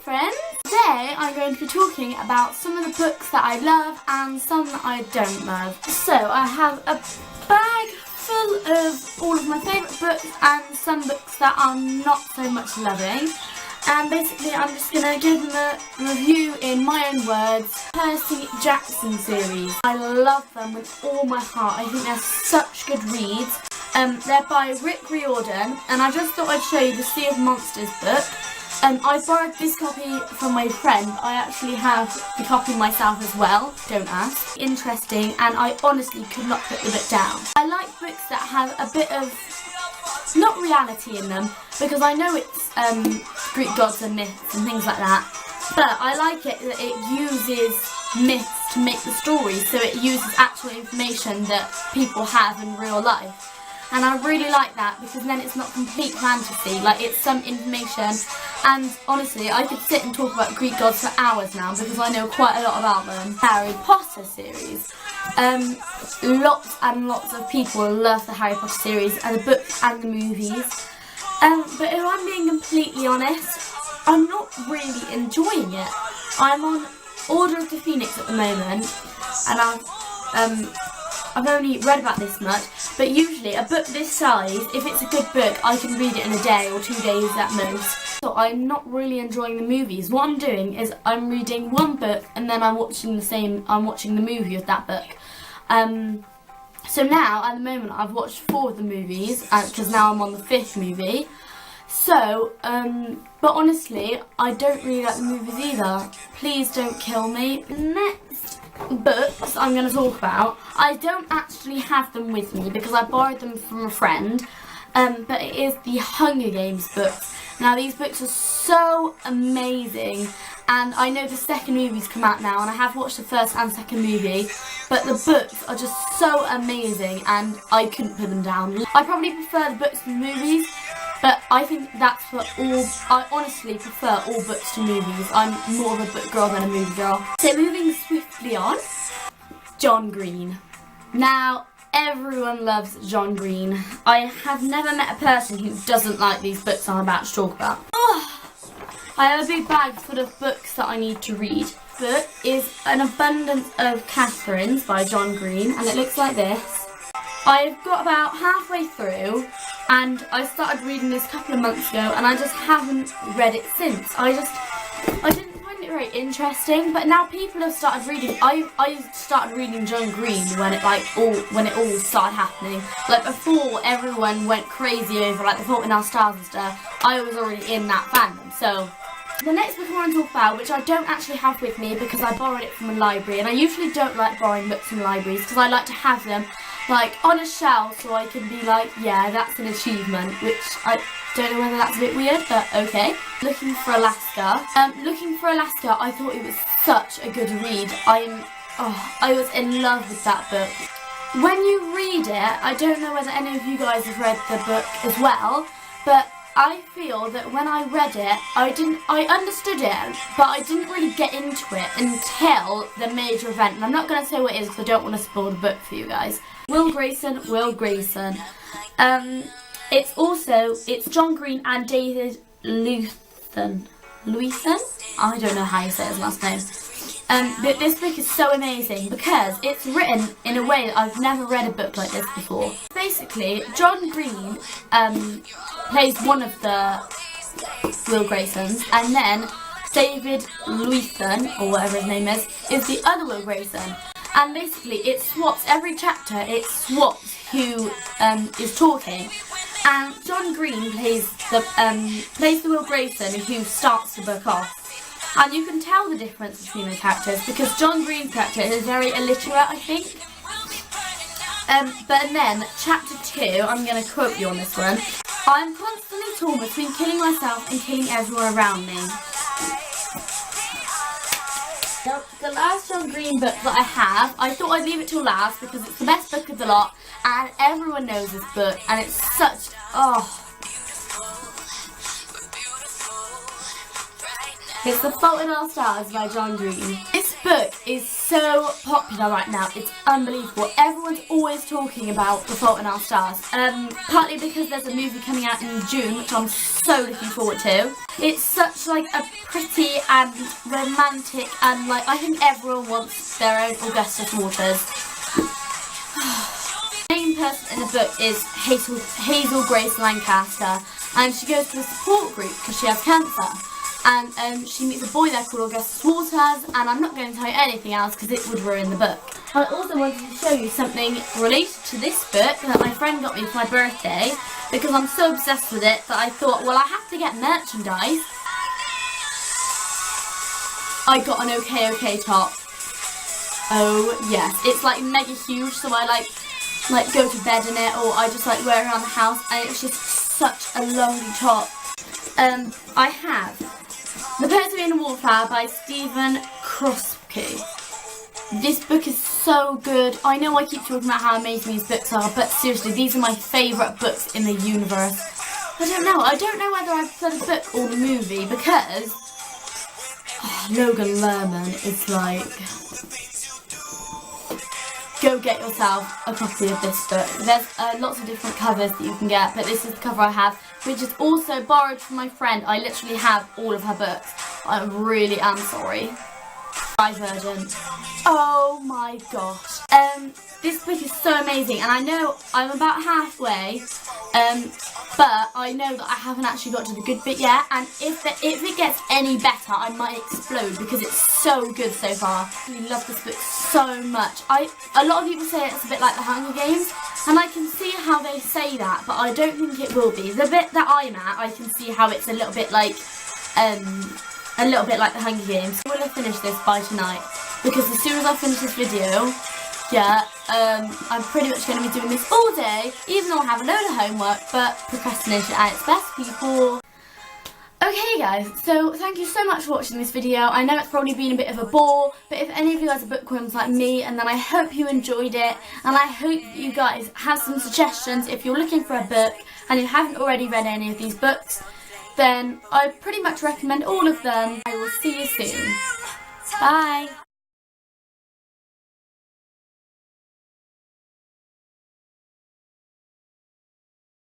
friends! Today I'm going to be talking about some of the books that I love and some that I don't love. So I have a bag full of all of my favourite books and some books that I'm not so much loving. And basically I'm just going to give them a review in my own words. Percy Jackson series. I love them with all my heart. I think they're such good reads. They're by Rick Riordan, and I just thought I'd show you the Sea of Monsters book. I borrowed this copy from my friend. I actually have the copy myself as well, don't ask. Interesting, and I honestly could not put the book down. I like books that have a bit of, not reality in them, because I know it's Greek gods and myths and things like that, but I like it that it uses myths to make the story, so it uses actual information that people have in real life. And I really like that because then it's not complete fantasy, like it's some information. And honestly, I could sit and talk about Greek gods for hours now because I know quite a lot about them. Harry Potter series. Lots and lots of people love the Harry Potter series and the books and the movies. But if I'm being completely honest, I'm not really enjoying it. I'm on Order of the Phoenix at the moment, and I've only read about this much, but usually a book this size, if it's a good book, I can read it in a day or 2 days at most. So I'm not really enjoying the movies. What I'm doing is I'm reading one book and then I'm watching the movie of that book. So now, at the moment, I've watched 4 of the movies, because now I'm on the 5th movie. So, but honestly, I don't really like the movies either. Please don't kill me. Next books I'm going to talk about, I don't actually have them with me because I borrowed them from a friend, but it is the Hunger Games books. Now these books are so amazing, and I know the second movie's come out now, and I have watched the first and second movie, but the books are just so amazing and I couldn't put them down. I probably prefer the books to the movies, but I think that's for all. I honestly prefer all books to movies. I'm more of a book girl than a movie girl. So moving swiftly on, John Green. Now, everyone loves John Green. I have never met a person who doesn't like these books I'm about to talk about. Oh, I have a big bag full of books that I need to read. The book is An Abundance of Catherines by John Green, and it looks like this. I've got about halfway through, and I started reading this a couple of months ago, and I just haven't read it since. I didn't find it very interesting, but now people have started reading. I started reading John Green when it all started happening. Like before everyone went crazy over like the Fault in Our Stars and stuff, I was already in that fandom. So the next book I want to talk about, which I don't actually have with me because I borrowed it from a library, and I usually don't like borrowing books from libraries because I like to have them like on a shelf so I can be like, yeah, that's an achievement, which I don't know whether that's a bit weird, but okay. Looking for Alaska. Looking for Alaska, I thought it was such a good read. I was in love with that book. When you read it, I don't know whether any of you guys have read the book as well, but I feel that when I read it, I understood it, but I didn't really get into it until the major event. And I'm not going to say what it is because I don't want to spoil the book for you guys. Will Grayson. It's John Green and David Lewithan. I don't know how you say his last name. But this book is so amazing because it's written in a way that I've never read a book like this before. Basically, John Green plays one of the Will Graysons, and then David Lewithan, or whatever his name is the other Will Grayson. And basically, it swaps every chapter. It swaps who is talking, and John Green plays the Will Grayson who starts the book off. And you can tell the difference between the characters because John Green's character is very illiterate, I think. But then, chapter 2, I'm going to quote you on this one. I'm constantly torn between killing myself and killing everyone around me. The last John Green book that I have, I thought I'd leave it till last because it's the best book of the lot and everyone knows this book and it's such, It's The Fault in Our Stars by John Green. This book is so popular right now, it's unbelievable. Everyone's always talking about The Fault in Our Stars, partly because there's a movie coming out in June, which I'm so looking forward to. It's such like a pretty and romantic, and like I think everyone wants their own Augustus Waters. The main person in the book is Hazel Grace Lancaster, and she goes to a support group because she has cancer. And she meets a boy there called Augustus Waters, and I'm not going to tell you anything else because it would ruin the book. I also wanted to show you something related to this book that my friend got me for my birthday, because I'm so obsessed with it that I thought, well, I have to get merchandise. I got an OK top. Oh yes, it's like mega huge, so I like go to bed in it, or I just like wear it around the house, and it's just such a lovely top. I have The Perseverance Wallflower by Stephen Crosby. This book is so good. I know I keep talking about how amazing these books are, but seriously, these are my favourite books in the universe. I don't know whether I prefer the book or the movie, because Logan Lerman is like... Go get yourself a copy of this book. There's lots of different covers that you can get, but this is the cover I have, which is also borrowed from my friend. I literally have all of her books. I really am sorry. Version. Oh my gosh. This book is so amazing, and I know I'm about halfway, but I know that I haven't actually got to the good bit yet, and if it gets any better, I might explode because it's so good so far. I really love this book so much. A lot of people say it's a bit like The Hunger Games, and I can see how they say that, but I don't think it will be. The bit that I'm at, I can see how it's a little bit like The Hunger Games. I'm going to finish this by tonight, because as soon as I finish this video, I'm pretty much going to be doing this all day, even though I have a load of homework, but procrastination at its best, people. Okay guys, so thank you so much for watching this video. I know it's probably been a bit of a bore, but if any of you guys are bookworms like me, and then I hope you enjoyed it, and I hope you guys have some suggestions if you're looking for a book and you haven't already read any of these books, then I pretty much recommend all of them. I will see you soon. Bye!